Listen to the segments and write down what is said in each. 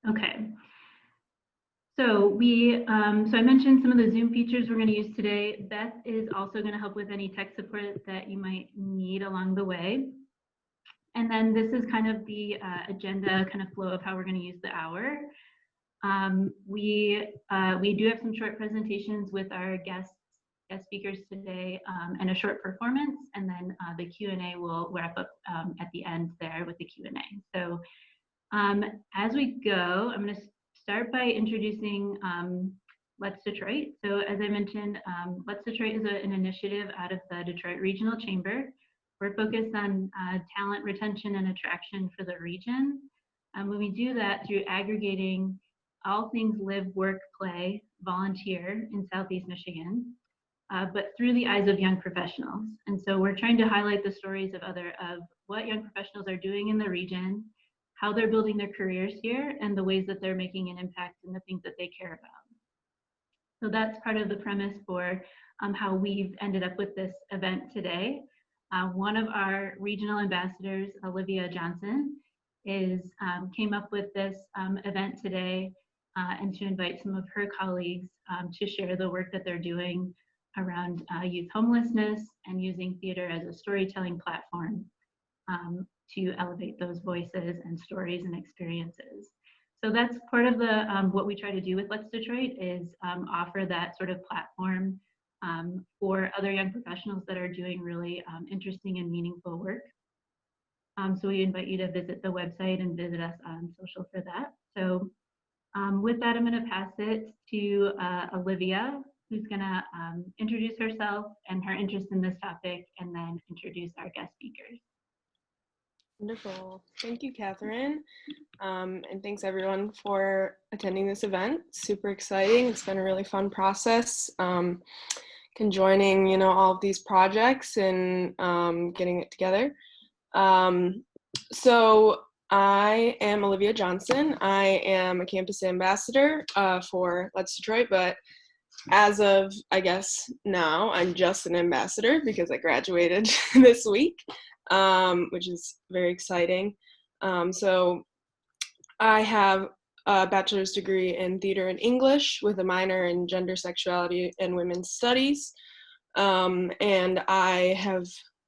Okay. So so I mentioned some of the Zoom features we're going to use today. Beth is also going to help with any tech support that you might need along the way. And then this is kind of the agenda kind of flow of how we're going to use the hour. We do have some short presentations with our guest speakers today, and a short performance, and then the Q&A will wrap up at the end there with the Q&A. So as we go, I'm going to start by introducing Let's Detroit. So as I mentioned, Let's Detroit is an initiative out of the Detroit Regional Chamber. We're focused on talent retention and attraction for the region. When we do that through aggregating all things live, work, play, volunteer in Southeast Michigan, but through the eyes of young professionals. And so we're trying to highlight the stories of what young professionals are doing in the region, how they're building their careers here, and the ways that they're making an impact in the things that they care about. So that's part of the premise for how we've ended up with this event today. One of our regional ambassadors, Olivia Johnson, came up with this event today and to invite some of her colleagues to share the work that they're doing around youth homelessness and using theater as a storytelling platform to elevate those voices and stories and experiences. So that's part of the what we try to do with Let's Detroit is offer that sort of platform for other young professionals that are doing really interesting and meaningful work. So we invite you to visit the website and visit us on social for that. So with that, I'm going to pass it to Olivia, who's going to introduce herself and her interest in this topic, and then introduce our guest speakers. Wonderful. Thank you, Catherine. And thanks everyone for attending this event. Super exciting. It's been a really fun process. Conjoining, all of these projects and getting it together. So I am Olivia Johnson. I am a campus ambassador for Let's Detroit, but as of, I guess, now, I'm just an ambassador because I graduated this week, which is very exciting. So I have a bachelor's degree in theater and English with a minor in gender, sexuality, and women's studies. And I have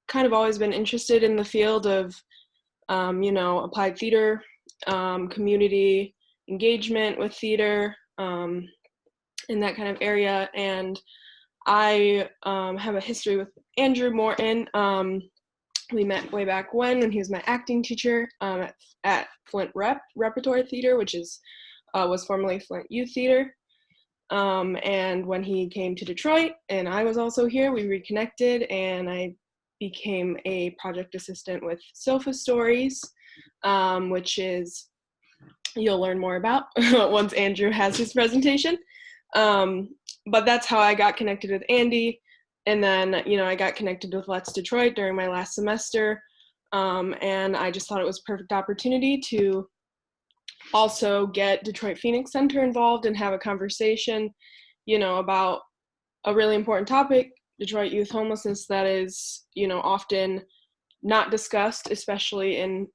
kind of always been interested in the field of, applied theater, community engagement with theater, in that kind of area. And I have a history with Andrew Morton. We met way back when he was my acting teacher at Flint Repertory Theater, which was formerly Flint Youth Theater. And when he came to Detroit and I was also here, we reconnected and I became a project assistant with Sofa Stories, which is, you'll learn more about once Andrew has his presentation. But that's how I got connected with Andy. And then, I got connected with Let's Detroit during my last semester. And I just thought it was a perfect opportunity to also get Detroit Phoenix Center involved and have a conversation, about a really important topic, Detroit youth homelessness, that is, often not discussed, especially in,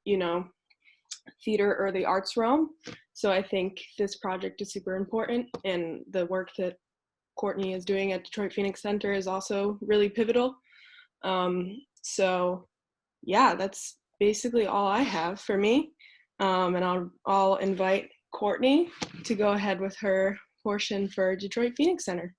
theater or the arts realm. So I think this project is super important, and the work that Courtney is doing at Detroit Phoenix Center is also really pivotal. So yeah, that's basically all I have for me. And I'll invite Courtney to go ahead with her portion for Detroit Phoenix Center.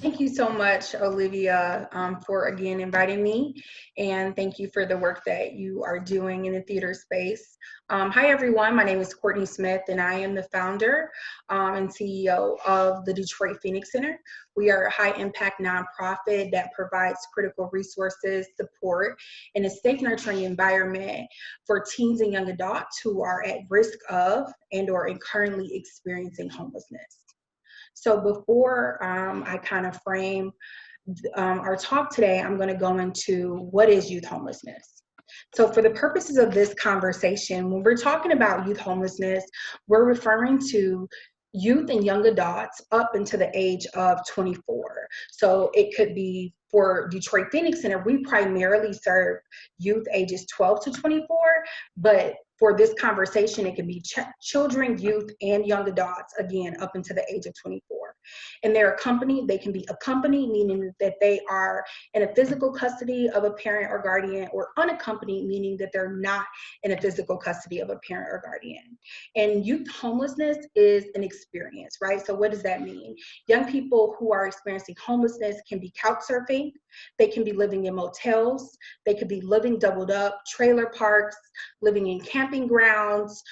Thank you so much, Olivia, for again inviting me, and thank you for the work that you are doing in the theater space. Hi everyone, my name is Courtney Smith and I am the founder and CEO of the Detroit Phoenix Center. We are a high impact nonprofit that provides critical resources, support, and a safe nurturing environment for teens and young adults who are at risk of and or currently experiencing homelessness. So before I kind of frame our talk today, I'm going to go into what is youth homelessness. So for the purposes of this conversation, when we're talking about youth homelessness, we're referring to youth and young adults up until the age of 24. So it could be, for Detroit Phoenix Center, we primarily serve youth ages 12 to 24, but for this conversation, it can be children, youth, and young adults, again, up until the age of 24. And they're accompanied, they can be accompanied, meaning that they are in a physical custody of a parent or guardian, or unaccompanied, meaning that they're not in a physical custody of a parent or guardian. And youth homelessness is an experience, right? So what does that mean? Young people who are experiencing homelessness can be couch surfing, they can be living in motels, they could be living doubled up, trailer parks, living in camping grounds,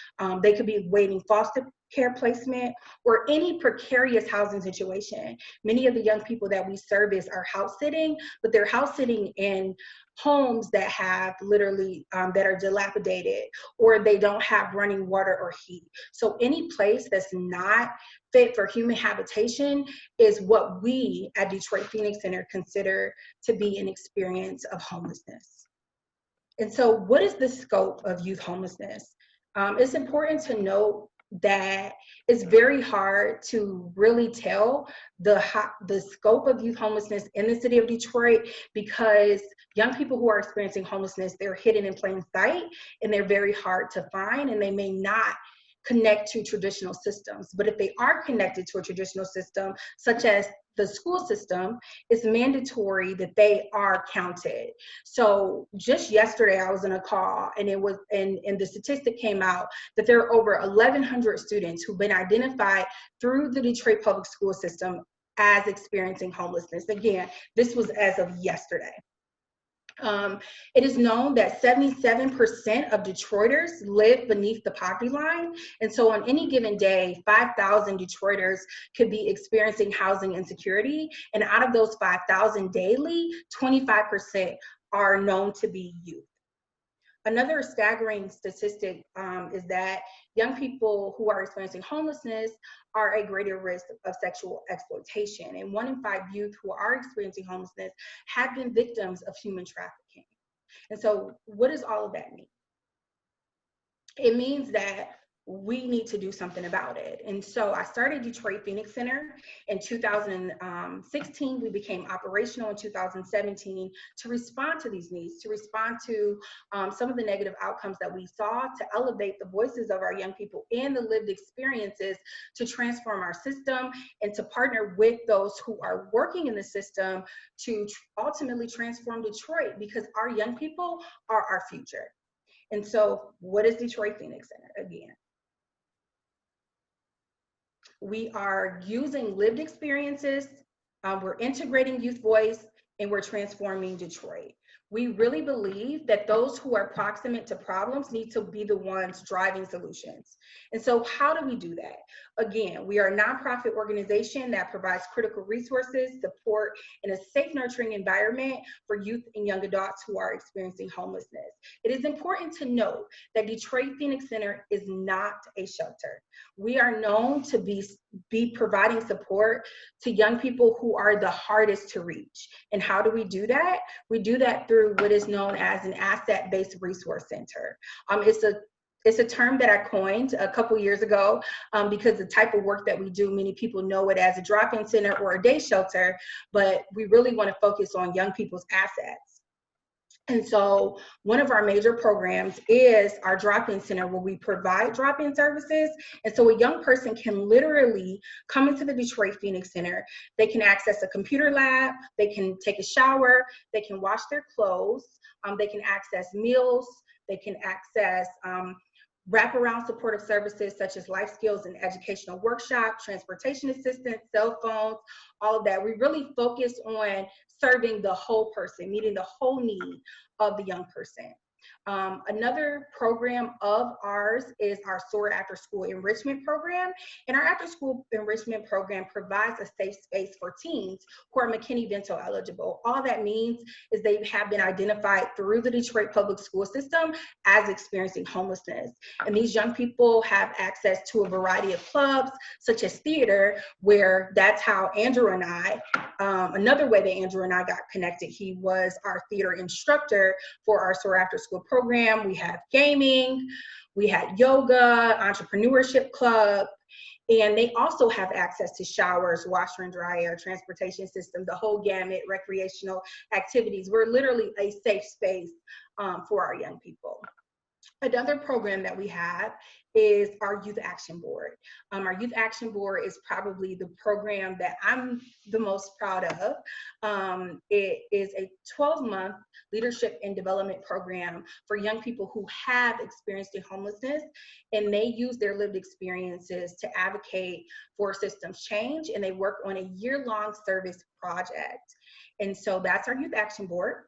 they could be waiting foster care placement, or any precarious housing situation. Many of the young people that we service are house sitting, but they're house sitting in homes that have literally, that are dilapidated, or they don't have running water or heat. So any place that's not fit for human habitation is what we at Detroit Phoenix Center consider to be an experience of homelessness. And so what is the scope of youth homelessness? It's important to note that it's very hard to really tell the scope of youth homelessness in the city of Detroit, because young people who are experiencing homelessness, they're hidden in plain sight, and they're very hard to find, and they may not connect to traditional systems. But if they are connected to a traditional system, such as the school system, it's mandatory that they are counted. So just yesterday I was in a call, and it was, and the statistic came out that there are over 1,100 students who've been identified through the Detroit public school system as experiencing homelessness. Again, this was as of yesterday. It is known that 77% of Detroiters live beneath the poverty line. And so on any given day, 5,000 Detroiters could be experiencing housing insecurity. And out of those 5,000 daily, 25% are known to be youth. Another staggering statistic is that young people who are experiencing homelessness are at greater risk of sexual exploitation. And 1 in 5 youth who are experiencing homelessness have been victims of human trafficking. And so what does all of that mean? It means that we need to do something about it. And so I started Detroit Phoenix Center in 2016. We became operational in 2017 to respond to these needs, to respond to some of the negative outcomes that we saw, to elevate the voices of our young people and the lived experiences, to transform our system, and to partner with those who are working in the system to ultimately transform Detroit, because our young people are our future. And so what is Detroit Phoenix Center? Again, we are using lived experiences, we're integrating youth voice, and we're transforming Detroit. We really believe that those who are proximate to problems need to be the ones driving solutions. And so how do we do that? Again, we are a nonprofit organization that provides critical resources, support, and a safe, nurturing environment for youth and young adults who are experiencing homelessness. It is important to note that Detroit Phoenix Center is not a shelter. We are known to be providing support to young people who are the hardest to reach. And how do we do that? We do that through what is known as an asset-based resource center. It's a term that I coined a couple years ago because the type of work that we do, many people know it as a drop-in center or a day shelter, but we really want to focus on young people's assets. And so one of our major programs is our drop-in center, where we provide drop-in services. And so a young person can literally come into the Detroit Phoenix Center. They can access a computer lab, they can take a shower, they can wash their clothes, they can access meals, they can access wraparound supportive services such as life skills and educational workshop, transportation assistance, cell phones, all of that. We really focus on serving the whole person, meeting the whole need of the young person. Another program of ours is our SOAR After School Enrichment Program. And our After School Enrichment Program provides a safe space for teens who are McKinney-Vento eligible. All that means is they have been identified through the Detroit public school system as experiencing homelessness. And these young people have access to a variety of clubs, such as theater, where that's how Andrew and I, another way that Andrew and I got connected. He was our theater instructor for our SOAR After School program. We have gaming, we had yoga, entrepreneurship club, and they also have access to showers, washer and dryer, transportation system, the whole gamut, recreational activities. We're literally a safe space for our young people. Another program that we have is our Youth Action Board. Our Youth Action Board is probably the program that I'm the most proud of. It is a 12-month leadership and development program for young people who have experienced homelessness, and they use their lived experiences to advocate for systems change, and they work on a year-long service project. And so that's our Youth Action Board.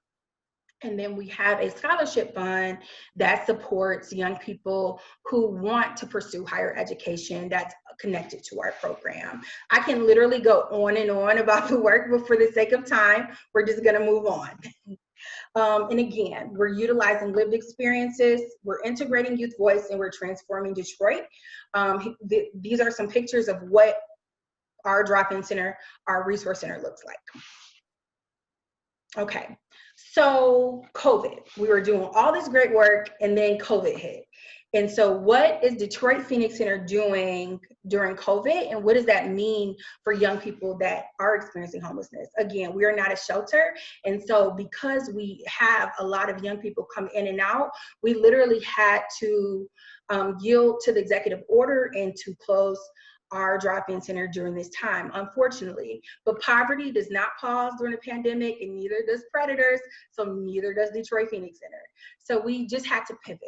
And then we have a scholarship fund that supports young people who want to pursue higher education that's connected to our program. I can literally go on and on about the work, but for the sake of time, we're just gonna move on. And again, we're utilizing lived experiences, we're integrating youth voice, and we're transforming Detroit. These are some pictures of what our drop-in center, our resource center looks like. Okay, so COVID, we were doing all this great work and then COVID hit. And so what is Detroit Phoenix Center doing during COVID, and what does that mean for young people that are experiencing homelessness? Again, we are not a shelter. And so because we have a lot of young people come in and out, we literally had to yield to the executive order and to close our drop-in center during this time, unfortunately. But poverty does not pause during the pandemic, and neither does Predators, so neither does Detroit Phoenix Center. So we just had to pivot.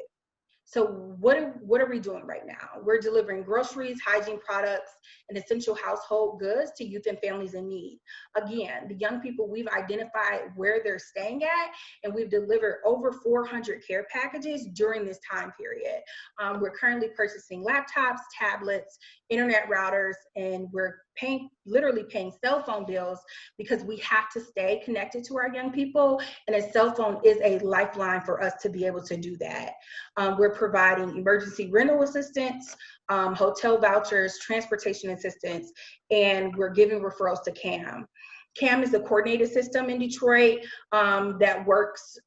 So what are we doing right now? We're delivering groceries, hygiene products, and essential household goods to youth and families in need. Again, the young people, we've identified where they're staying at, and we've delivered over 400 care packages during this time period. We're currently purchasing laptops, tablets, internet routers, and we're literally paying cell phone bills because we have to stay connected to our young people, and a cell phone is a lifeline for us to be able to do that. We're providing emergency rental assistance, hotel vouchers, transportation assistance, and we're giving referrals to CAM. CAM is a coordinated system in Detroit that works.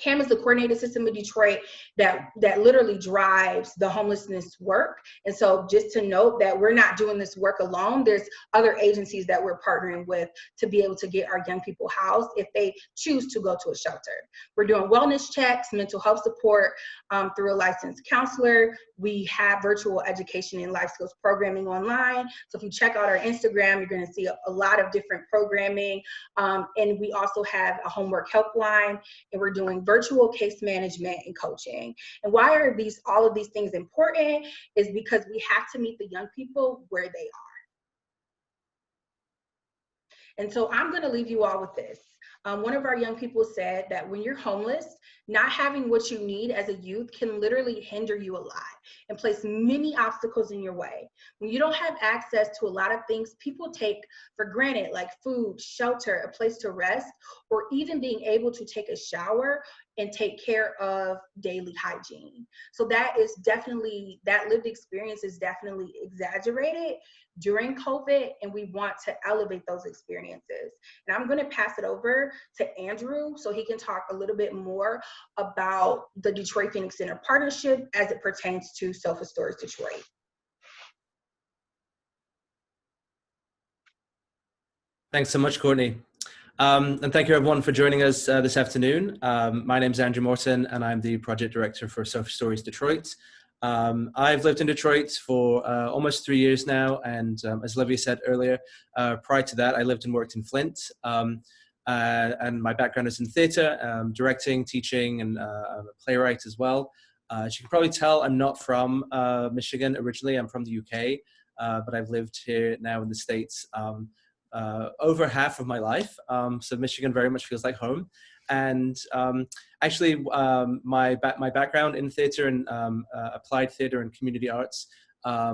CAM is the coordinated system in Detroit that literally drives the homelessness work. And so just to note that we're not doing this work alone, there's other agencies that we're partnering with to be able to get our young people housed if they choose to go to a shelter. We're doing wellness checks, mental health support through a licensed counselor. We have virtual education and life skills programming online. So if you check out our Instagram, you're going to see a lot of different programming. And we also have a homework helpline, and we're doing virtual case management and coaching. And why are all of these things important is because we have to meet the young people where they are. And so I'm going to leave you all with this. One of our young people said that when you're homeless, not having what you need as a youth can literally hinder you a lot and place many obstacles in your way. When you don't have access to a lot of things people take for granted, like food, shelter, a place to rest, or even being able to take a shower and take care of daily hygiene. So that lived experience is definitely exaggerated during COVID, and we want to elevate those experiences. And I'm going to pass it over to Andrew so he can talk a little bit more about the Detroit Phoenix Center partnership as it pertains to Self-Storage Detroit. Thanks so much, Courtney. And thank you everyone for joining us this afternoon. My name is Andrew Morton, and I'm the project director for Self-Storage Detroit. I've lived in Detroit for almost 3 years now, and as Olivia said earlier, prior to that I lived and worked in Flint, and my background is in theatre, directing, teaching, and I'm a playwright as well. As you can probably tell, I'm not from Michigan originally. I'm from the UK, but I've lived here now in the States over half of my life, so Michigan very much feels like home. And actually, my background in theatre and applied theatre and community arts, I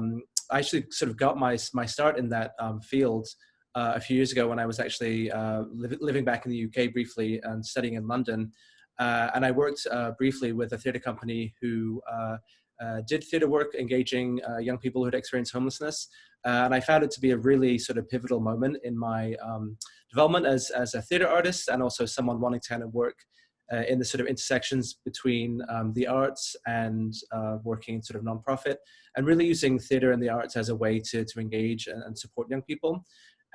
actually sort of got my start in that field a few years ago when I was actually living back in the UK briefly and studying in London. And I worked briefly with a theatre company who did theatre work engaging young people who had experienced homelessness. And I found it to be a really sort of pivotal moment in my development as a theatre artist, and also someone wanting to kind of work in the sort of intersections between the arts and working in sort of nonprofit, and really using theatre and the arts as a way to engage and support young people.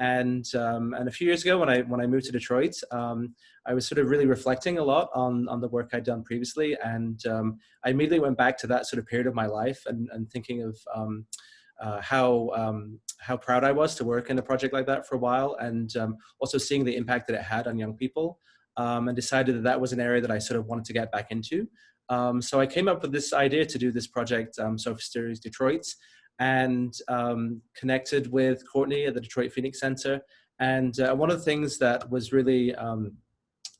And a few years ago, when I moved to Detroit, I was sort of really reflecting a lot on the work I'd done previously, and I immediately went back to that sort of period of my life and thinking of how proud I was to work in a project like that for a while, and also seeing the impact that it had on young people, and decided that that was an area that I sort of wanted to get back into. So I came up with this idea to do this project, Social Stories Detroit, and connected with Courtney at the Detroit Phoenix Center. And one of the things that was really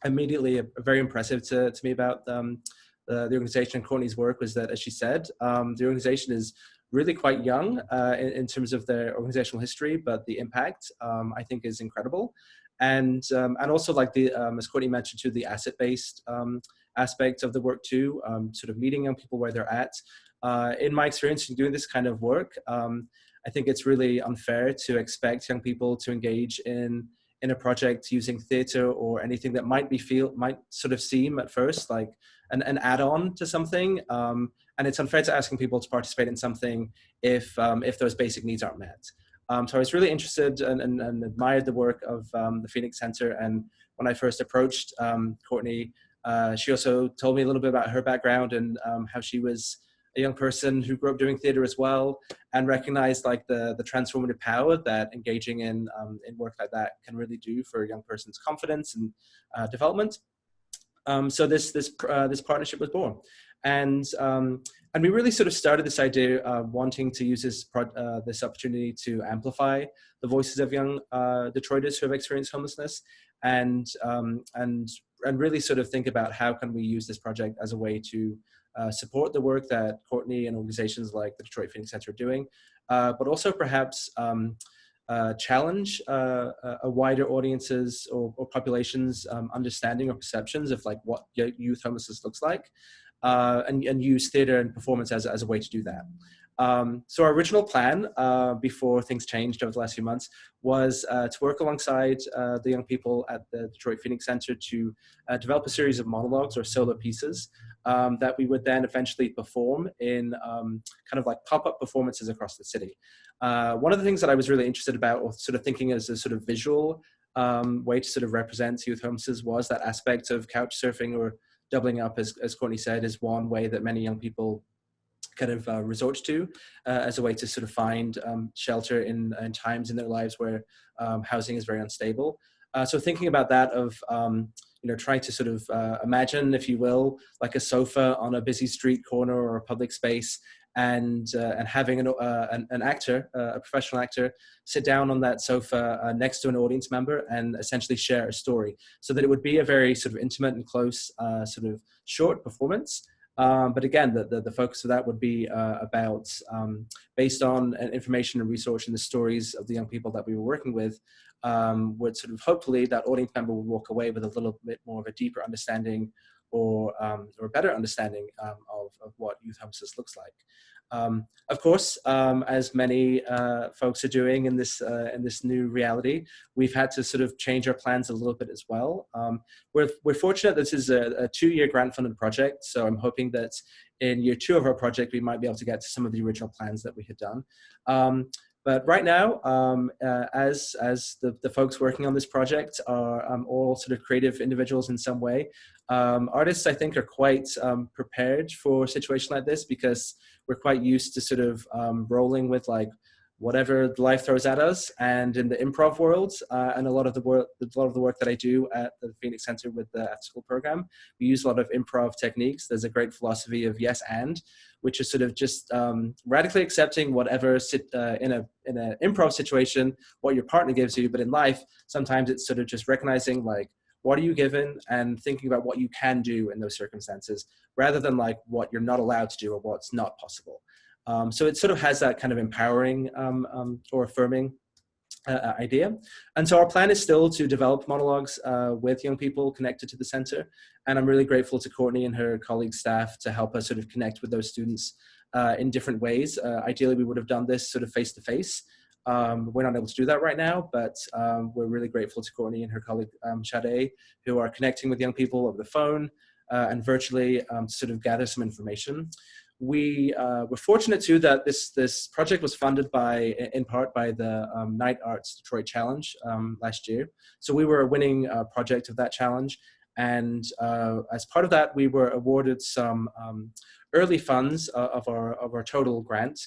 immediately very impressive to me about the organization and Courtney's work was that, as she said, the organization is really quite young in terms of their organizational history, but the impact I think is incredible. And also, like as Courtney mentioned too, the asset-based aspect of the work too, sort of meeting young people where they're at. In my experience in doing this kind of work, I think it's really unfair to expect young people to engage in a project using theater or anything that might sort of seem at first like an add-on to something. And it's unfair to asking people to participate in something if those basic needs aren't met. So I was really interested and admired the work of the Phoenix Center. And when I first approached Courtney, she also told me a little bit about her background and how she was a young person who grew up doing theater as well, and recognized like the transformative power that engaging in work like that can really do for a young person's confidence and development. So this partnership was born, and we really sort of started this idea wanting to use this opportunity to amplify the voices of young Detroiters who have experienced homelessness, and really sort of think about how can we use this project as a way to support the work that Courtney and organizations like the Detroit Phoenix Center are doing, but also perhaps challenge a wider audience's or population's understanding or perceptions of like what youth homelessness looks like, and use theater and performance as a way to do that. So our original plan, before things changed over the last few months, was to work alongside the young people at the Detroit Phoenix Center to develop a series of monologues or solo pieces that we would then eventually perform in kind of like pop-up performances across the city. One of the things that I was really interested about, or sort of thinking as a sort of visual way to sort of represent youth homelessness, was that aspect of couch surfing, or doubling up, as Courtney said, is one way that many young people kind of resort to as a way to sort of find shelter in times in their lives where housing is very unstable. So thinking about that of, trying to sort of imagine, if you will, like a sofa on a busy street corner or a public space, and having an actor, a professional actor, sit down on that sofa next to an audience member and essentially share a story, so that it would be a very sort of intimate and close sort of short performance. But again, the focus of that would be about, based on information and research and the stories of the young people that we were working with, would sort of hopefully that audience member would walk away with a little bit more of a deeper understanding, or a better understanding of what youth homelessness looks like. Of course, as many folks are doing in this new reality, we've had to sort of change our plans a little bit as well. We're fortunate this is a 2-year grant-funded project, so I'm hoping that in year 2 of our project, we might be able to get to some of the original plans that we had done. But right now, as the folks working on this project are all sort of creative individuals in some way, artists, I think, are quite prepared for a situation like this, because we're quite used to sort of rolling with like whatever life throws at us. And in the improv world, and a lot of the work that I do at the Phoenix Center with the after-school program, we use a lot of improv techniques. There's a great philosophy of yes and, which is sort of just radically accepting whatever in an improv situation, what your partner gives you. But in life, sometimes it's sort of just recognizing like, what are you given, and thinking about what you can do in those circumstances, rather than like what you're not allowed to do or what's not possible. So it sort of has that kind of empowering or affirming idea. And so our plan is still to develop monologues with young people connected to the center. And I'm really grateful to Courtney and her colleague staff to help us sort of connect with those students in different ways. Ideally, we would have done this sort of face-to-face. We're not able to do that right now, but we're really grateful to Courtney and her colleague Sade, who are connecting with young people over the phone and virtually to sort of gather some information. we were fortunate too that this project was funded in part by the Night Arts Detroit Challenge last year. So we were a winning project of that challenge. And as part of that, we were awarded some early funds of our total grant,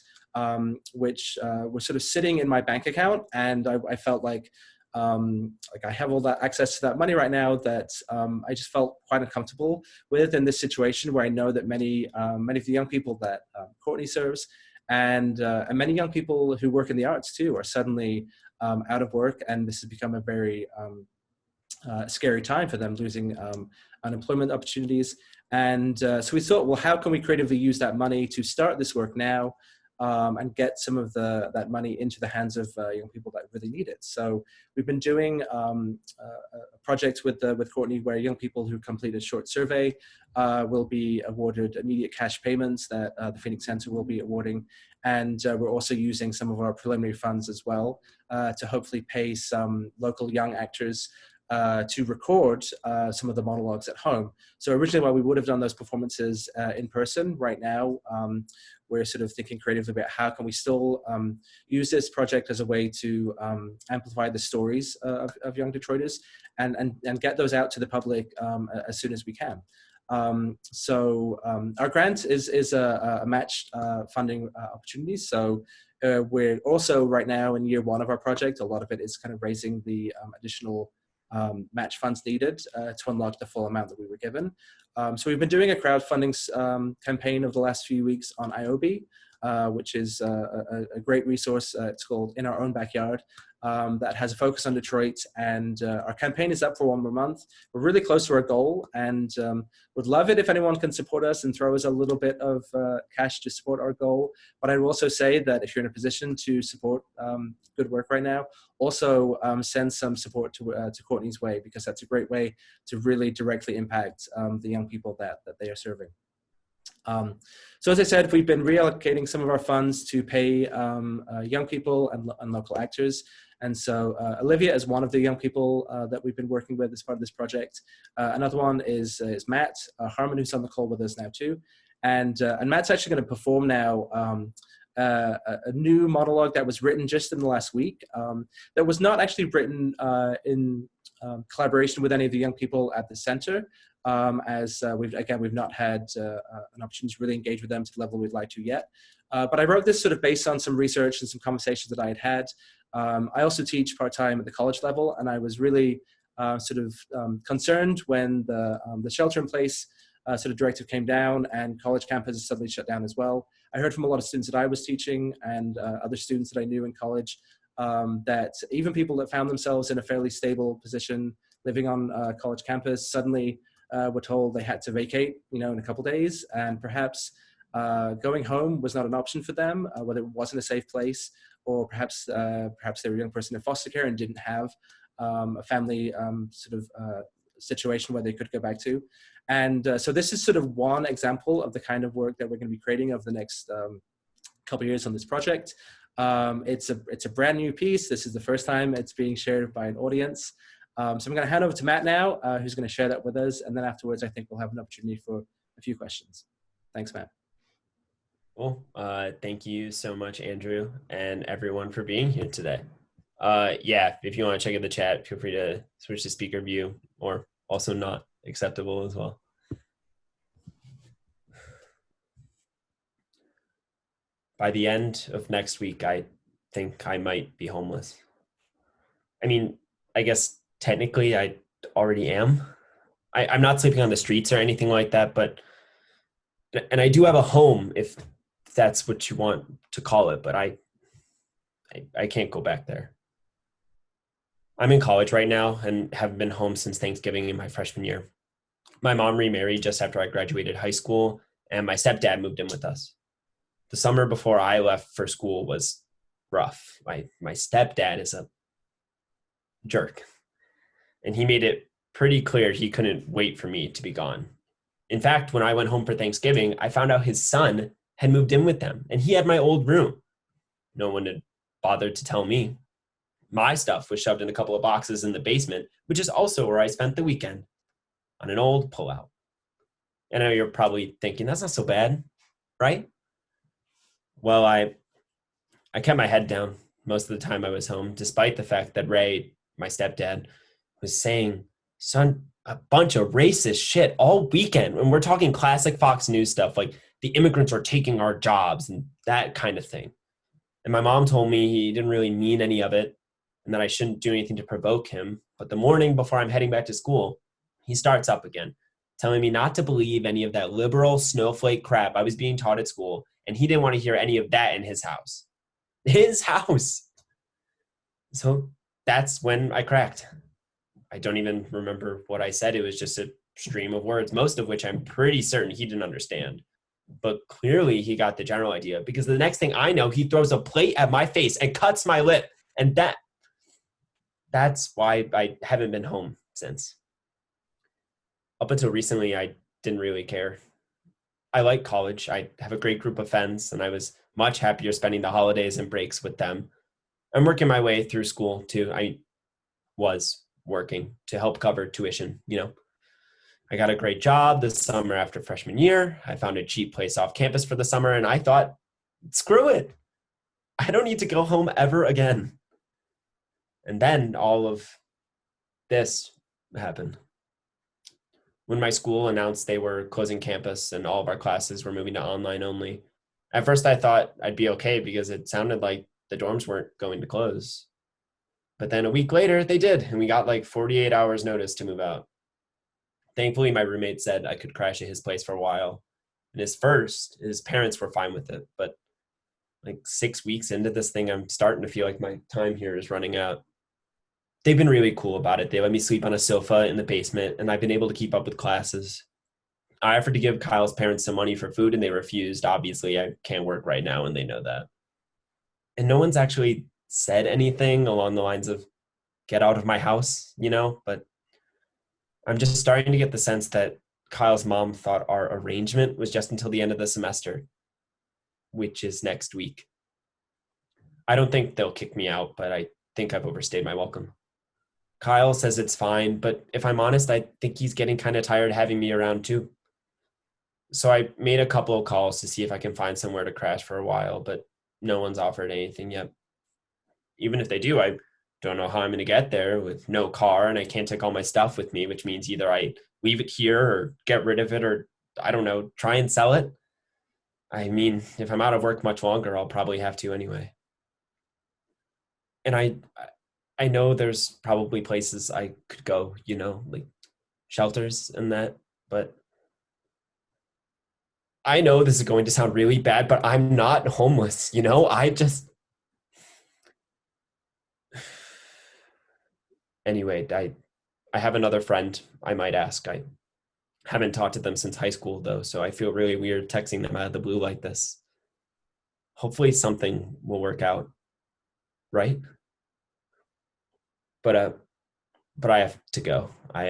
which were sort of sitting in my bank account. And I felt like I have all that access to that money right now that I just felt quite uncomfortable with in this situation where I know that many of the young people that Courtney serves and many young people who work in the arts too are suddenly out of work, and this has become a very scary time for them, losing unemployment opportunities. And so we thought, well, how can we creatively use that money to start this work now and get some of that money into the hands of young people that really need it? So we've been doing a project with Courtney where young people who complete a short survey will be awarded immediate cash payments that the Phoenix Center will be awarding. And we're also using some of our preliminary funds as well to hopefully pay some local young actors to record some of the monologues at home. So originally, while we would have done those performances in person, right now we're sort of thinking creatively about how can we still use this project as a way to amplify the stories of young Detroiters and get those out to the public as soon as we can. So our grant is a matched funding opportunity. So we're also right now in year one of our project. A lot of it is kind of raising the additional match funds needed to unlock the full amount that we were given. So we've been doing a crowdfunding campaign over the last few weeks on IOB, which is a great resource. It's called In Our Own Backyard, that has a focus on Detroit. And our campaign is up for one more month. We're really close to our goal, and would love it if anyone can support us and throw us a little bit of cash to support our goal. But I will also say that if you're in a position to support good work right now, also send some support to Courtney's way, because that's a great way to really directly impact the young people that they are serving. So as I said, we've been reallocating some of our funds to pay young people and local actors. And so Olivia is one of the young people that we've been working with as part of this project. Another one is Matt Harmon, who's on the call with us now too. And Matt's actually going to perform now a new monologue that was written just in the last week, that was not actually written in collaboration with any of the young people at the center, as we've not had an opportunity to really engage with them to the level we'd like to yet. But I wrote this sort of based on some research and some conversations that I had had. I also teach part-time at the college level, and I was really concerned when the shelter-in-place sort of directive came down and college campuses suddenly shut down as well. I heard from a lot of students that I was teaching and other students that I knew in college that even people that found themselves in a fairly stable position living on a college campus suddenly were told they had to vacate, in a couple days, and perhaps going home was not an option for them, whether it wasn't a safe place, or perhaps they were a young person in foster care and didn't have a family situation where they could go back to. And so this is sort of one example of the kind of work that we're going to be creating over the next couple of years on this project. It's a brand new piece. This is the first time it's being shared by an audience. So I'm going to hand over to Matt now, who's going to share that with us. And then afterwards, I think we'll have an opportunity for a few questions. Thanks, Matt. Cool. Thank you so much, Andrew, and everyone for being here today. If you want to check out the chat, feel free to switch to speaker view, or also not acceptable as well. By the end of next week, I think I might be homeless. I mean, I guess technically I already am. I'm not sleeping on the streets or anything like that, and I do have a home, if that's what you want to call it, but I can't go back there. I'm in college right now and have been home since Thanksgiving in my freshman year. My mom remarried just after I graduated high school, and my stepdad moved in with us. The summer before I left for school was rough. My stepdad is a jerk, and he made it pretty clear he couldn't wait for me to be gone. In fact, when I went home for Thanksgiving, I found out his son had moved in with them, and he had my old room. No one had bothered to tell me. My stuff was shoved in a couple of boxes in the basement, which is also where I spent the weekend, on an old pullout. I know you're probably thinking, that's not so bad, right? Well, I kept my head down most of the time I was home, despite the fact that Ray, my stepdad, was saying a bunch of racist shit all weekend. And we're talking classic Fox News stuff, like the immigrants are taking our jobs and that kind of thing. And my mom told me he didn't really mean any of it and that I shouldn't do anything to provoke him. But the morning before I'm heading back to school, he starts up again, telling me not to believe any of that liberal snowflake crap I was being taught at school. And he didn't want to hear any of that in his house. His house. So that's when I cracked. I don't even remember what I said. It was just a stream of words, most of which I'm pretty certain he didn't understand. But clearly he got the general idea, because the next thing I know, he throws a plate at my face and cuts my lip. And that's why I haven't been home since. Up until recently, I didn't really care. I like college. I have a great group of friends, and I was much happier spending the holidays and breaks with them. I'm working my way through school too. I was working to help cover tuition, I got a great job this summer after freshman year. I found a cheap place off campus for the summer, and I thought, screw it. I don't need to go home ever again. And then all of this happened. When my school announced they were closing campus and all of our classes were moving to online only, at first I thought I'd be okay because it sounded like the dorms weren't going to close. But then a week later, they did, and we got like 48 hours notice to move out. Thankfully, my roommate said I could crash at his place for a while. And his parents were fine with it. But like 6 weeks into this thing, I'm starting to feel like my time here is running out. They've been really cool about it. They let me sleep on a sofa in the basement, and I've been able to keep up with classes. I offered to give Kyle's parents some money for food, and they refused. Obviously, I can't work right now, and they know that. And no one's actually said anything along the lines of, get out of my house, but I'm just starting to get the sense that Kyle's mom thought our arrangement was just until the end of the semester, which is next week. I don't think they'll kick me out, but I think I've overstayed my welcome. Kyle says it's fine, but if I'm honest, I think he's getting kind of tired of having me around too. So I made a couple of calls to see if I can find somewhere to crash for a while, but no one's offered anything yet. Even if they do, I don't know how I'm going to get there with no car, and I can't take all my stuff with me, which means either I leave it here or get rid of it, or I don't know, try and sell it. I mean, if I'm out of work much longer, I'll probably have to anyway. And I know there's probably places I could go, like shelters and that, but I know this is going to sound really bad, but I'm not homeless, Anyway, I have another friend I might ask. I haven't talked to them since high school, though, so I feel really weird texting them out of the blue like this. Hopefully something will work out, right? But I have to go. I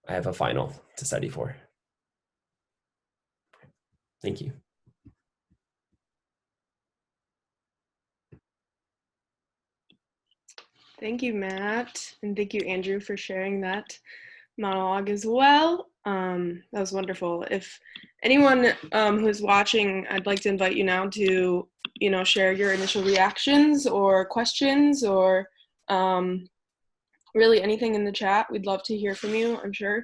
have a final to study for. Thank you. Thank you, Matt. And thank you, Andrew, for sharing that monologue as well. That was wonderful. If anyone who's watching, I'd like to invite you now to, share your initial reactions or questions or really anything in the chat. We'd love to hear from you, I'm sure.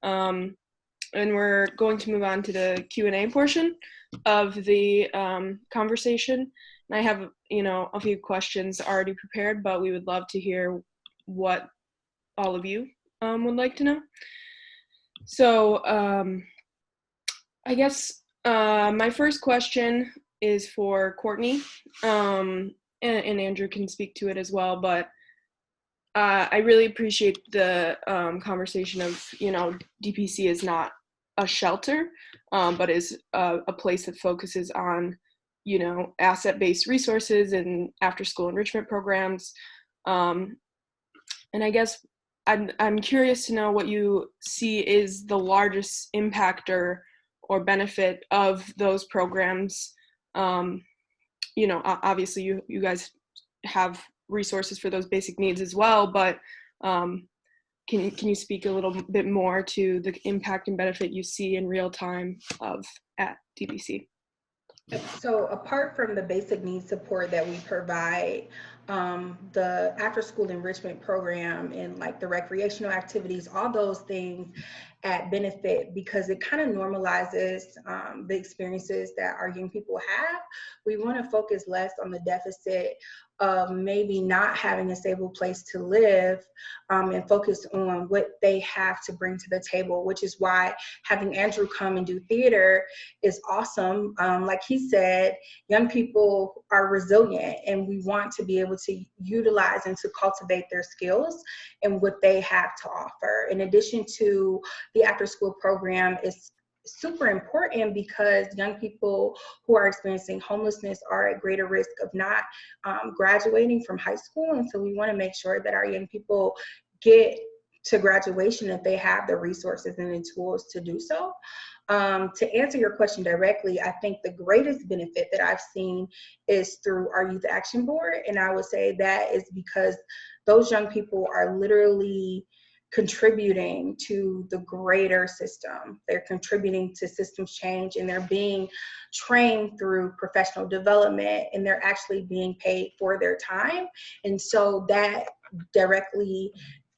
And we're going to move on to the Q&A portion of the conversation. And I have, a few questions already prepared, but we would love to hear what all of you would like to know. So I guess my first question is for Courtney, and Andrew can speak to it as well, but I really appreciate the conversation of, DPC is not a shelter, but is a place that focuses on, asset-based resources and after-school enrichment programs. And I guess I'm curious to know what you see is the largest impactor or benefit of those programs. Obviously you guys have resources for those basic needs as well, but can you speak a little bit more to the impact and benefit you see in real time at DBC? So apart from the basic needs support that we provide, the after school enrichment program and like the recreational activities, all those things at benefit because it kind of normalizes the experiences that our young people have. We want to focus less on the deficit of maybe not having a stable place to live and focus on what they have to bring to the table, which is why having Andrew come and do theater is awesome. Like he said, young people are resilient and we want to be able to utilize and to cultivate their skills and what they have to offer. In addition to the after school program is super important because young people who are experiencing homelessness are at greater risk of not graduating from high school. And so we want to make sure that our young people get to graduation if they have the resources and the tools to do so. To answer your question directly, I think the greatest benefit that I've seen is through our Youth Action Board. And I would say that is because those young people are literally contributing to the greater system. They're contributing to systems change and they're being trained through professional development and they're actually being paid for their time. And so that directly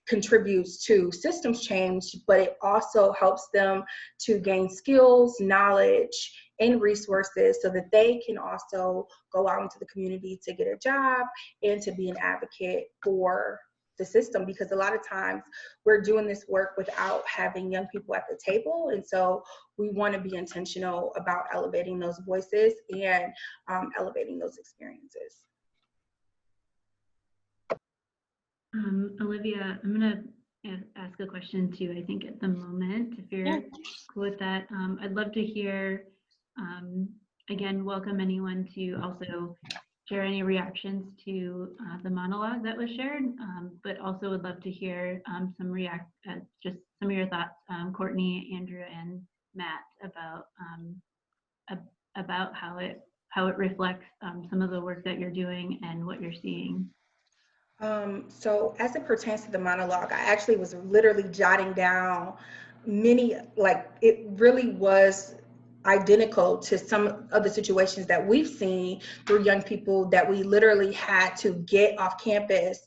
contributes to systems change, but it also helps them to gain skills, knowledge, and resources so that they can also go out into the community to get a job and to be an advocate for the system, because a lot of times we're doing this work without having young people at the table. And so we want to be intentional about elevating those voices and elevating those experiences. Olivia, I'm going to ask a question too, I think at the moment, if you're cool with that. I'd love to hear, again, welcome anyone to also share any reactions to the monologue that was shared, but also would love to hear just some of your thoughts, Courtney, Andrew, and Matt, about how it reflects some of the work that you're doing and what you're seeing. So as it pertains to the monologue, I actually was literally jotting down many, like it really was identical to some of the situations that we've seen through young people that we literally had to get off campus.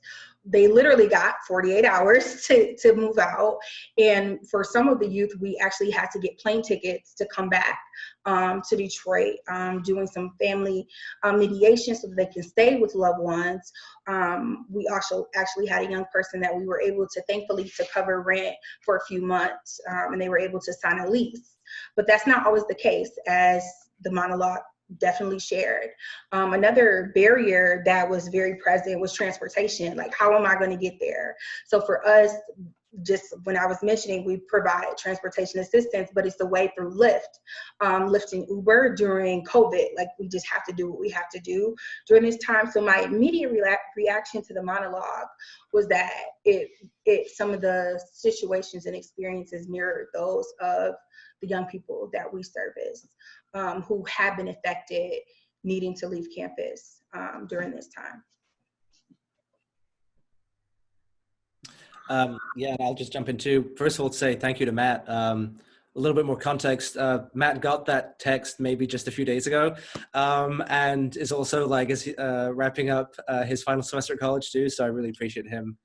They literally got 48 hours to move out. And for some of the youth, we actually had to get plane tickets to come back to Detroit, doing some family mediation so that they can stay with loved ones. We also actually had a young person that we were able to, thankfully, to cover rent for a few months, and they were able to sign a lease. But that's not always the case, as the monologue definitely shared. Another barrier that was very present was transportation. Like, how am I going to get there? So for us, just when I was mentioning, we provide transportation assistance, but it's the way through Lyft, Lyft and Uber during COVID. Like, we just have to do what we have to do during this time. So my immediate reaction to the monologue was that some of the situations and experiences mirrored those of the young people that we service, who have been affected needing to leave campus during this time. Yeah, and I'll just jump in too. First of all, to say thank you to Matt. A little bit more context. Matt got that text maybe just a few days ago, and is also wrapping up his final semester at college too. So I really appreciate him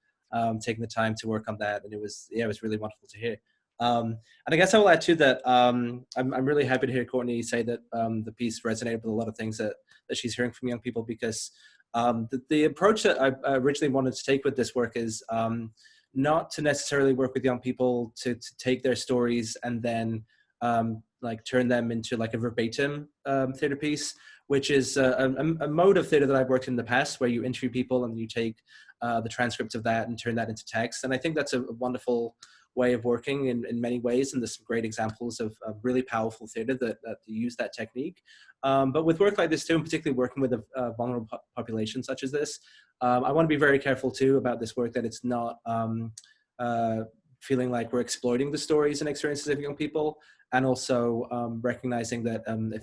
taking the time to work on that, and it was really wonderful to hear. And I guess I will add too that I'm really happy to hear Courtney say that the piece resonated with a lot of things that she's hearing from young people, because the approach that I originally wanted to take with this work is not to necessarily work with young people to take their stories and then turn them into like a verbatim theater piece, which is a mode of theater that I've worked in the past, where you interview people and you take the transcripts of that and turn that into text. And I think that's a wonderful way of working in many ways, and there's some great examples of really powerful theater that use that technique. But with work like this too, and particularly working with a vulnerable population such as this, I want to be very careful too about this work, that it's not feeling like we're exploiting the stories and experiences of young people, and also recognizing that if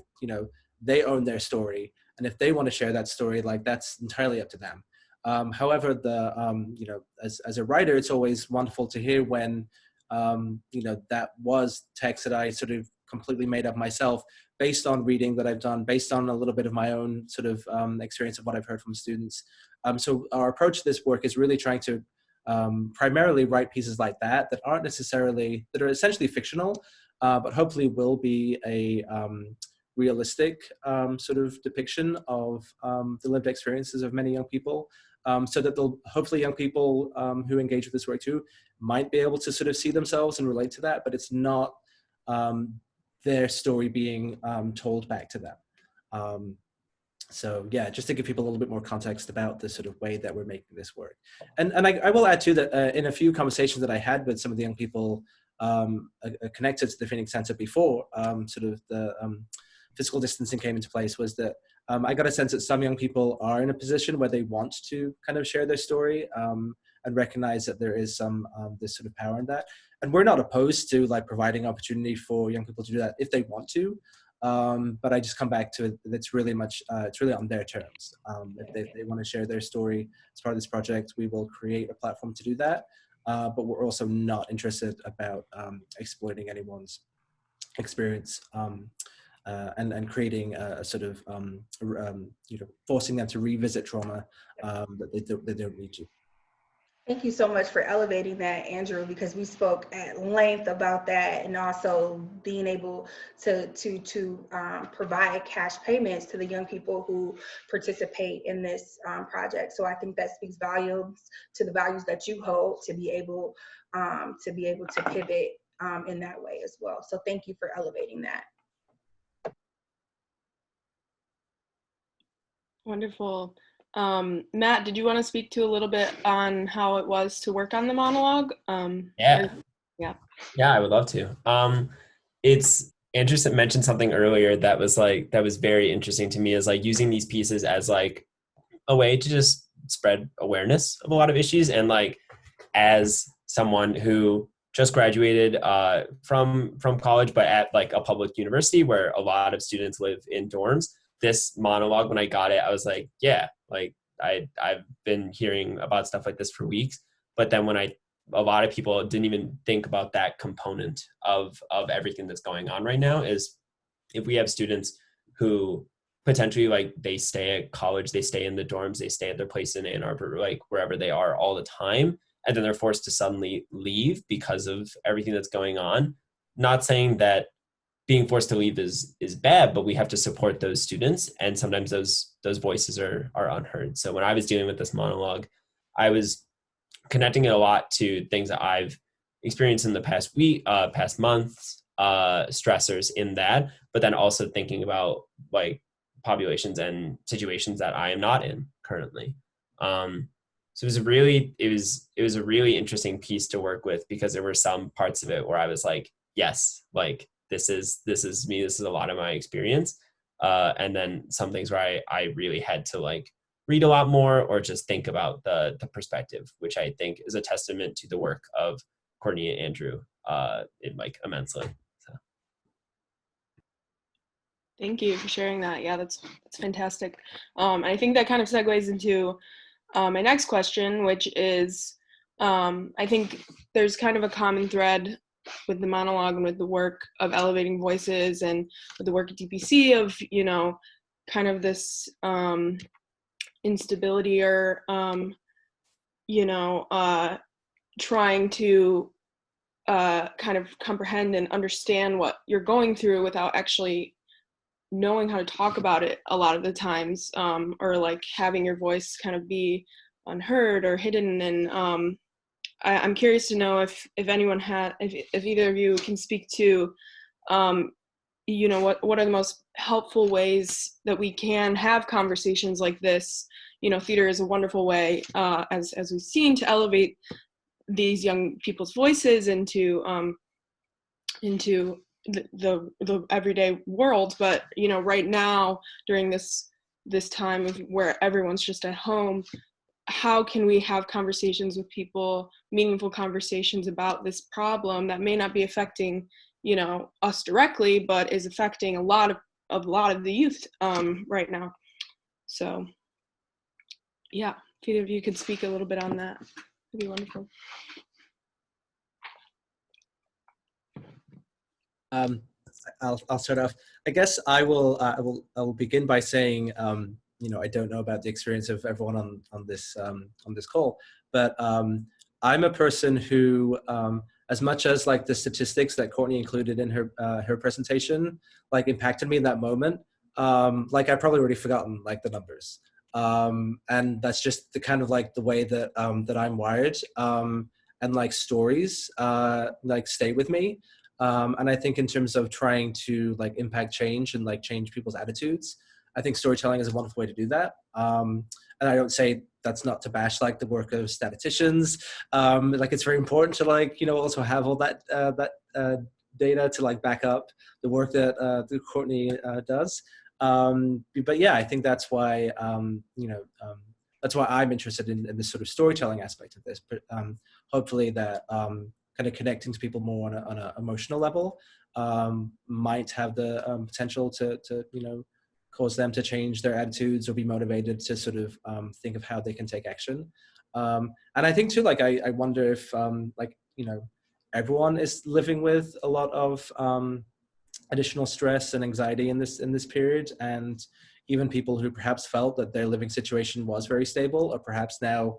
they own their story, and if they want to share that story, like that's entirely up to them. However, as a writer, it's always wonderful to hear when, that was text that I sort of completely made up myself based on reading that I've done, based on a little bit of my own sort of experience of what I've heard from students. So our approach to this work is really trying to primarily write pieces like that aren't necessarily, that are essentially fictional, but hopefully will be a realistic sort of depiction of the lived experiences of many young people, so that they'll hopefully young people who engage with this work too might be able to sort of see themselves and relate to that, but it's not their story being told back to them. So yeah, just to give people a little bit more context about the sort of way that we're making this work. And I will add too that in a few conversations that I had with some of the young people connected to the Phoenix Center before sort of the physical distancing came into place, was that I got a sense that some young people are in a position where they want to kind of share their story and recognize that there is some this sort of power in that. And we're not opposed to like providing opportunity for young people to do that if they want to. But I just come back to it. It's really on their terms. If they want to share their story as part of this project, we will create a platform to do that. But we're also not interested about exploiting anyone's experience and creating a sort of forcing them to revisit trauma that they don't need to. Thank you so much for elevating that, Andrew, because we spoke at length about that, and also being able to provide cash payments to the young people who participate in this project. So I think that speaks volumes to the values that you hold, to be able to pivot in that way as well. So thank you for elevating that. Wonderful. Matt, did you want to speak to a little bit on how it was to work on the monologue? Yeah, I would love to. Andrew mentioned something earlier that was very interesting to me, is like using these pieces as like a way to just spread awareness of a lot of issues. And like, as someone who just graduated from college, but at like a public university where a lot of students live in dorms, this monologue, when I got it, I was like, yeah, like I've been hearing about stuff like this for weeks. But then a lot of people didn't even think about that component of everything that's going on right now, is if we have students who potentially, like, they stay at college, they stay in the dorms, they stay at their place in Ann Arbor, like wherever they are all the time, and then they're forced to suddenly leave because of everything that's going on. Not saying that being forced to leave is bad, but we have to support those students, and sometimes those voices are unheard. So when I was dealing with this monologue, I was connecting it a lot to things that I've experienced in the past week, past months, stressors in that, but then also thinking about like populations and situations that I am not in currently. So it was a really interesting piece to work with, because there were some parts of it where I was like, yes, like this is me, this is a lot of my experience. And then some things where I really had to like read a lot more, or just think about the perspective, which I think is a testament to the work of Courtney and Andrew immensely. So. Thank you for sharing that. Yeah, that's fantastic. I think that kind of segues into my next question, which is, I think there's kind of a common thread with the monologue and with the work of elevating voices, and with the work at DPC of, kind of this instability, or, trying to kind of comprehend and understand what you're going through without actually knowing how to talk about it a lot of the times, or like having your voice kind of be unheard or hidden. And I'm curious to know if anyone if either of you can speak to, what are the most helpful ways that we can have conversations like this. Theater is a wonderful way, as we've seen, to elevate these young people's voices into the everyday world. But right now, during this time of where everyone's just at home, how can we have conversations with people, meaningful conversations about this problem that may not be affecting us directly, but is affecting a lot of the youth right now? So yeah, If either of you could speak a little bit on that, it'd be wonderful. I'll start off. I guess I will begin by saying, you know, I don't know about the experience of everyone on this call, but I'm a person who, as much as like the statistics that Courtney included in her presentation, like impacted me in that moment. Like I've probably already forgotten like the numbers, and that's just the kind of like the way that that I'm wired, and like stories like stay with me. And I think in terms of trying to like impact change and like change people's attitudes, I think storytelling is a wonderful way to do that. And I don't say that's not to bash like the work of statisticians. Like it's very important to like, you know, also have all that data to like back up the work that Courtney does. But yeah, I think that's why, you know, that's why I'm interested in this sort of storytelling aspect of this. But hopefully that kind of connecting to people more on an emotional level might have the potential to you know, cause them to change their attitudes or be motivated to sort of think of how they can take action. And I think too, like I wonder if like, you know, everyone is living with a lot of additional stress and anxiety in this period, and even people who perhaps felt that their living situation was very stable, or perhaps now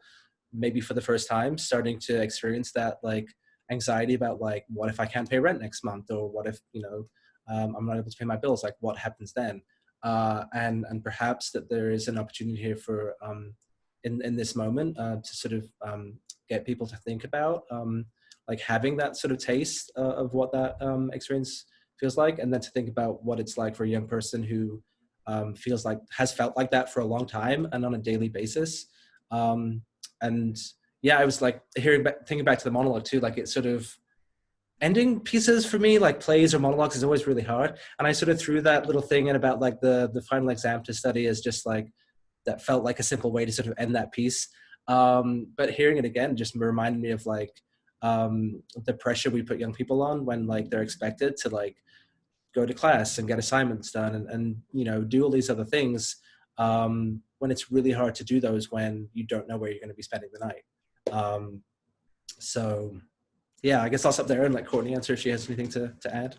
maybe for the first time starting to experience that like anxiety about like, what if I can't pay rent next month, or what if, you know, I'm not able to pay my bills, like what happens then? And perhaps that there is an opportunity here for in this moment to sort of get people to think about like having that sort of taste of what that experience feels like, and then to think about what it's like for a young person who feels like has felt like that for a long time and on a daily basis. And yeah, I was like thinking back to the monologue too, like it's sort of ending pieces for me, like plays or monologues, is always really hard. And I sort of threw that little thing in about like the final exam to study as just like, that felt like a simple way to sort of end that piece. But hearing it again just reminded me of like the pressure we put young people on when like they're expected to like go to class and get assignments done and you know, do all these other things, when it's really hard to do those when you don't know where you're going to be spending the night. So yeah, I guess I'll stop there and let Courtney answer if she has anything to add.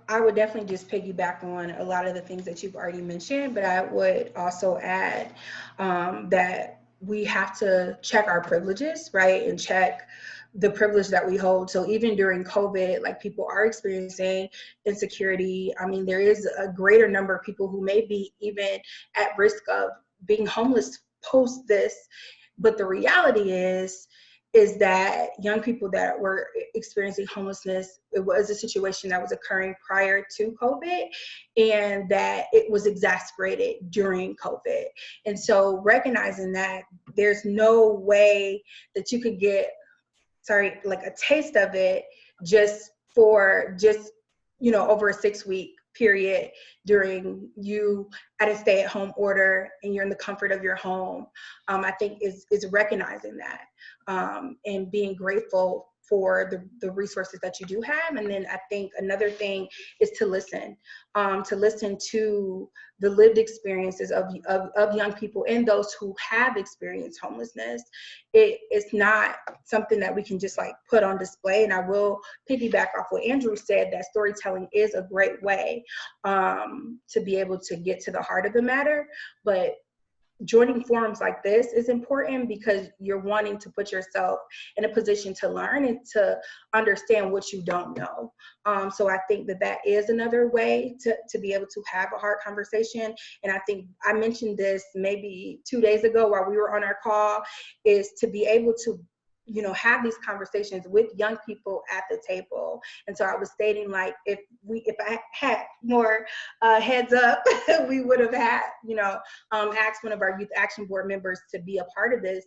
I would definitely just piggyback on a lot of the things that you've already mentioned, but I would also add that we have to check our privileges, right? And check the privilege that we hold. So even during COVID, like people are experiencing insecurity. I mean, there is a greater number of people who may be even at risk of being homeless post this. But the reality is that young people that were experiencing homelessness, it was a situation that was occurring prior to COVID, and that it was exacerbated during COVID. And so recognizing that there's no way that you could get, like a taste of it just you know, over a 6-week period during you at a stay-at-home order and you're in the comfort of your home, I think is recognizing that and being grateful for the resources that you do have. And then I think another thing is to listen to the lived experiences of young people and those who have experienced homelessness. It's not something that we can just like put on display. And I will piggyback off what Andrew said, that storytelling is a great way to be able to get to the heart of the matter. But joining forums like this is important because you're wanting to put yourself in a position to learn and to understand what you don't know. So I think that is another way to be able to have a hard conversation. And I think I mentioned this maybe 2 days ago while we were on our call, is to be able to, you know, have these conversations with young people at the table. And so I was stating, like, if I had more heads up, we would have had, you know, asked one of our Youth Action Board members to be a part of this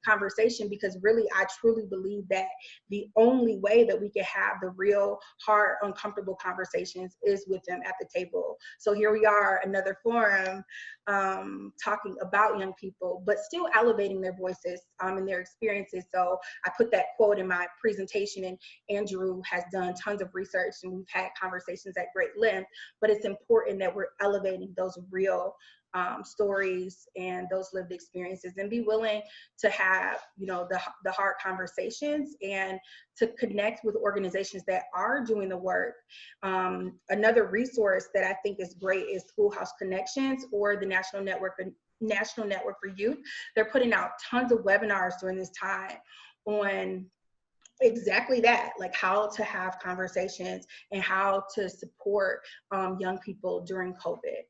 conversation, because really, I truly believe that the only way that we can have the real hard, uncomfortable conversations is with them at the table. So here we are, another forum, talking about young people, but still elevating their voices and their experiences. So I put that quote in my presentation, and Andrew has done tons of research and we've had conversations at great length, but it's important that we're elevating those real stories and those lived experiences, and be willing to have, you know, the hard conversations and to connect with organizations that are doing the work. Another resource that I think is great is Schoolhouse Connections, or the National Network for Youth. They're putting out tons of webinars during this time on exactly that, like how to have conversations and how to support young people during COVID.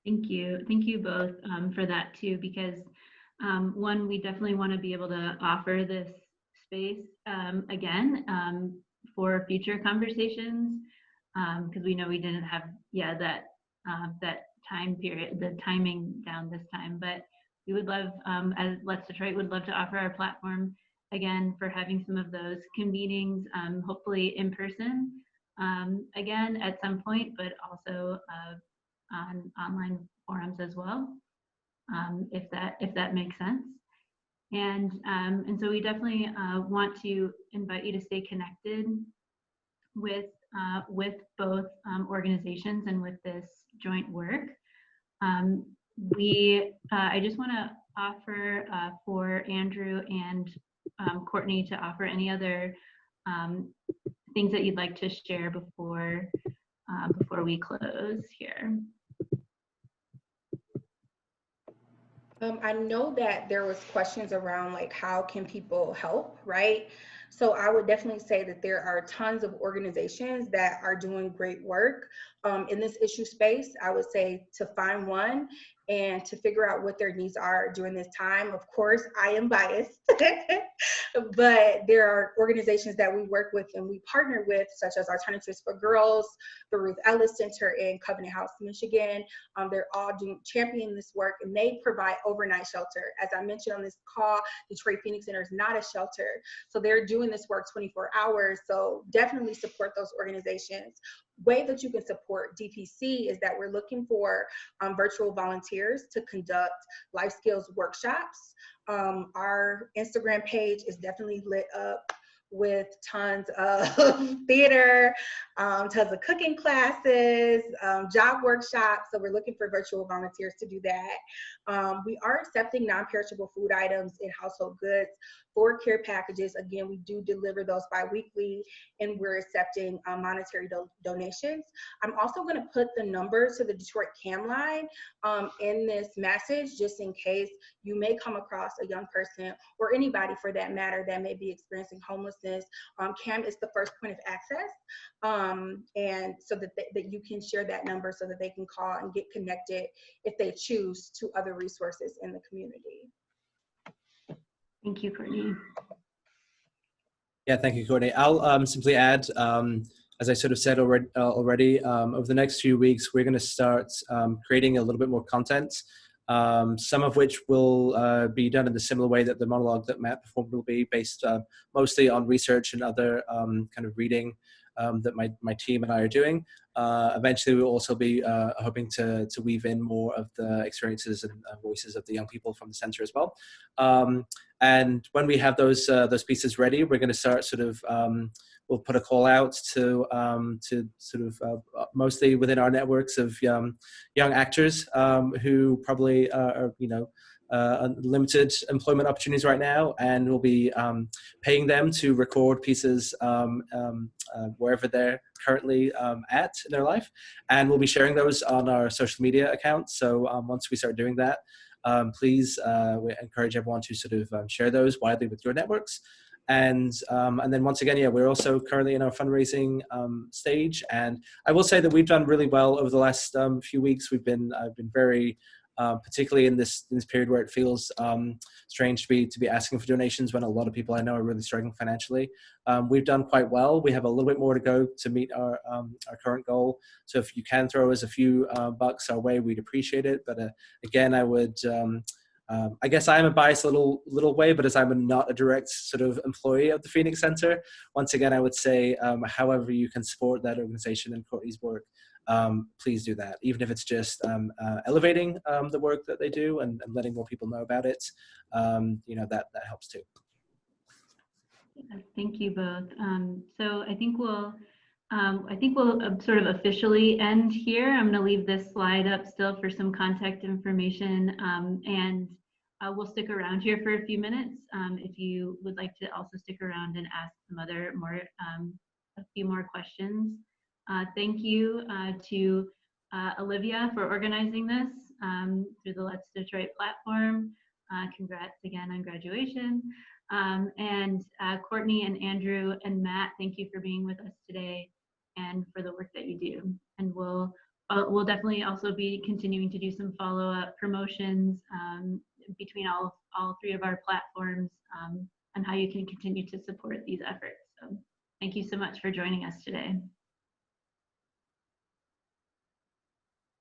Thank you both for that too, because one, we definitely want to be able to offer this space again for future conversations, because we know we didn't have that time period, the timing down this time, but we would love, as Let's Detroit would love to offer our platform again for having some of those convenings, hopefully in person again at some point, but also on online forums as well, if that makes sense. And so we definitely want to invite you to stay connected with both organizations and with this joint work. I just want to offer for Andrew and Courtney to offer any other things that you'd like to share before we close here. I know that there was questions around like how can people help, right? So I would definitely say that there are tons of organizations that are doing great work in this issue space. I would say to find one and to figure out what their needs are during this time. Of course, I am biased, but there are organizations that we work with and we partner with, such as Alternatives for Girls, the Ruth Ellis Center in Covenant House, Michigan. They're all championing this work, and they provide overnight shelter. As I mentioned on this call, Detroit Phoenix Center is not a shelter. So they're doing this work 24 hours. So definitely support those organizations. Way that you can support DPC is that we're looking for virtual volunteers to conduct life skills workshops. Our Instagram page is definitely lit up with tons of theater, tons of cooking classes, job workshops. So we're looking for virtual volunteers to do that. We are accepting non-perishable food items and household goods for care packages. Again, we do deliver those bi-weekly, and we're accepting monetary donations. I'm also going to put the number to the Detroit CAM line in this message, just in case you may come across a young person, or anybody for that matter, that may be experiencing homelessness. CAM is the first point of access, and so that you can share that number so that they can call and get connected if they choose to other resources in the community. Thank you, Courtney. Yeah, thank you, Courtney. I'll simply add, as I sort of said already, over the next few weeks, we're going to start creating a little bit more content, some of which will be done in the similar way that the monologue that Matt performed will be, based mostly on research and other kind of reading that my team and I are doing. Eventually, we'll also be hoping to weave in more of the experiences and voices of the young people from the center as well. And when we have those pieces ready, we're going to start sort of, we'll put a call out to sort of mostly within our networks of young actors who probably are, limited employment opportunities right now, and we'll be paying them to record pieces wherever they're currently at in their life, and we'll be sharing those on our social media accounts. So once we start doing that, please, we encourage everyone to sort of share those widely with your networks. And then once again, yeah, we're also currently in our fundraising stage, and I will say that we've done really well over the last few weeks. I've been very particularly in this period where it feels strange to be asking for donations when a lot of people I know are really struggling financially. We've done quite well. We have a little bit more to go to meet our current goal. So if you can throw us a few bucks our way, we'd appreciate it. But again, I would. I guess I'm a biased little way, but as I'm not a direct sort of employee of the Phoenix Center, once again, I would say, however you can support that organization and Courtney's work, please do that. Even if it's just elevating the work that they do and letting more people know about it, that helps too. Thank you both. So I think we'll I think we'll sort of officially end here. I'm going to leave this slide up still for some contact information, and we'll stick around here for a few minutes if you would like to also stick around and ask some other a few more questions. Thank you to Olivia for organizing this through the Let's Detroit platform. Congrats again on graduation. And Courtney and Andrew and Matt, thank you for being with us today and for the work that you do. And we'll definitely also be continuing to do some follow-up promotions between all three of our platforms on how you can continue to support these efforts. So thank you so much for joining us today.